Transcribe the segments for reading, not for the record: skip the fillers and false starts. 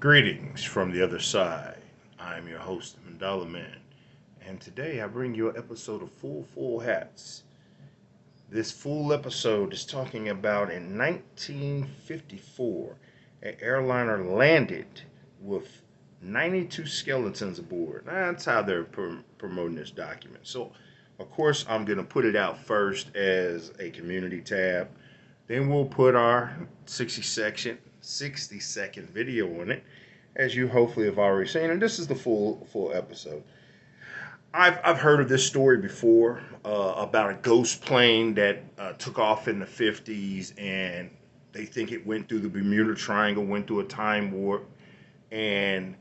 Greetings from the other side. I'm your host, Mandala Man, and today I bring you an episode of Full Hats. This full episode is talking about in 1954, an airliner landed with 92 skeletons aboard. That's how they're promoting this document. So, of course, I'm going to put it out first as a community tab. Then we'll put our 60-second video on it, as you hopefully have already seen. And this is the full episode. I've heard of this story before about a ghost plane that took off in the 50s, and they think it went through the Bermuda Triangle, went through a time warp, and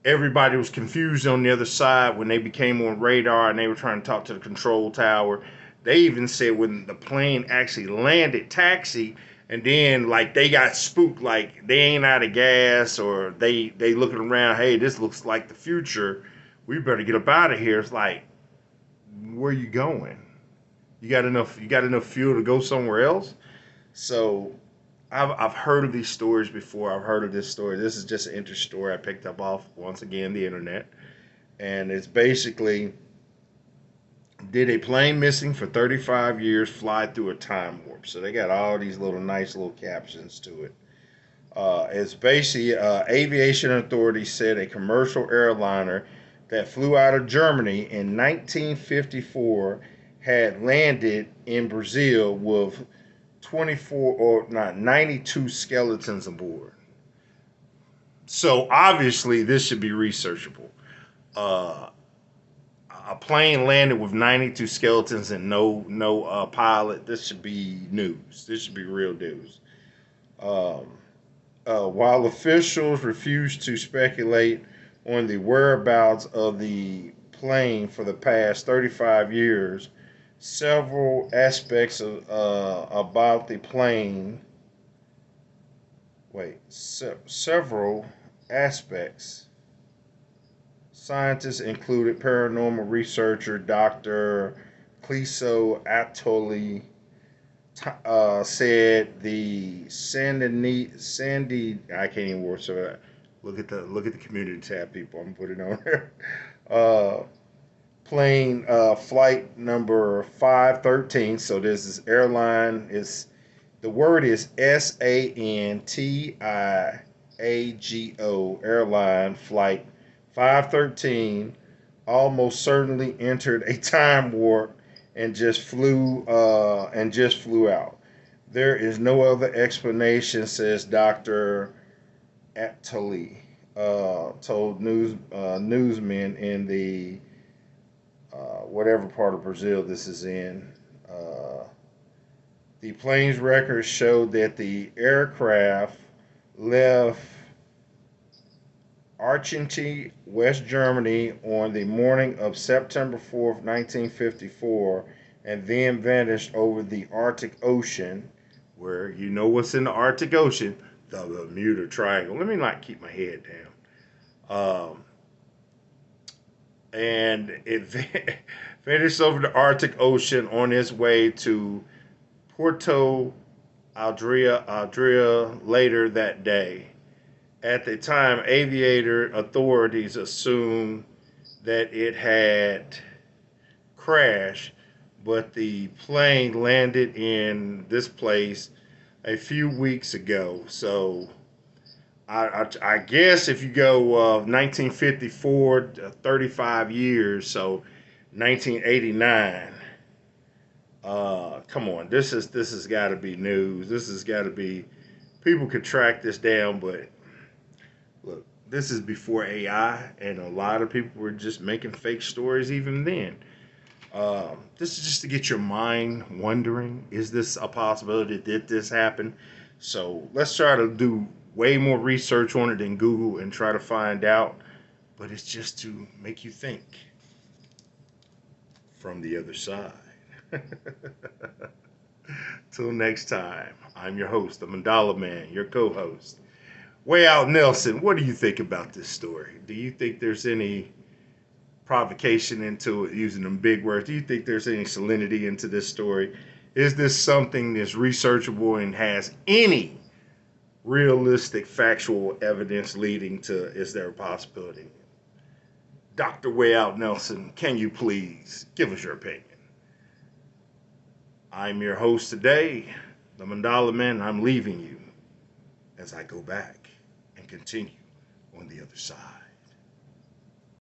everybody was confused on the other side when they became on radar and they were trying to talk to the control tower. They even said when the plane actually landed, taxi, and then like they got spooked, like they ain't out of gas, or they looking around, hey, this looks like the future. We better get up out of here. It's like, where you going? You got enough fuel to go somewhere else? So I've heard of these stories before. I've heard of this story. This is just an interesting story I picked up off, once again, the internet. And it's basically, did a plane missing for 35 years fly through a time warp? So they got all these nice little captions to it. It's basically, aviation authorities said a commercial airliner that flew out of Germany in 1954 had landed in Brazil with 24 or not 92 skeletons aboard. So obviously this should be researchable. Uh, a plane landed with 92 skeletons and no pilot. This should be news. This should be real news. Um, while officials refuse to speculate on the whereabouts of the plane for the past 35 years, several aspects of about the plane. Several aspects. Scientists included paranormal researcher Dr. Cleso Atoli said the Sandy I can't even work so look at the community tab, people. I'm putting it on there. Uh, plane flight number 513. So this is airline is the word is Santiago airline flight 513 almost certainly entered a time warp and just flew out. There is no other explanation, says Dr. Atali, told newsmen in the whatever part of Brazil this is in. Uh, the plane's records showed that the aircraft left Archenty, West Germany on the morning of September 4th, 1954, and then vanished over the Arctic Ocean, where you know what's in the Arctic Ocean? The Bermuda Triangle. Let me not keep my head down. And it vanished over the Arctic Ocean on its way to Porto Adria later that day. At the time, aviator authorities assumed that it had crashed, but the plane landed in this place a few weeks ago. So I guess if you go 1954 to 35 years, so 1989. Come on, this has got to be news. This has got to be, people could track this down, but look, this is before AI, and a lot of people were just making fake stories even then. This is just to get your mind wondering: is this a possibility? Did this happen? So let's try to do way more research on it than Google and try to find out. But it's just to make you think from the other side. Till next time, I'm your host, the Mandala Man, your co-host. Way Out Nelson, what do you think about this story? Do you think there's any provocation into it, using them big words? Do you think there's any salinity into this story? Is this something that's researchable and has any realistic, factual evidence leading to is there a possibility? Dr. Way Out Nelson, can you please give us your opinion? I'm your host today, the Mandala Man. I'm leaving you as I go back and continue on the other side.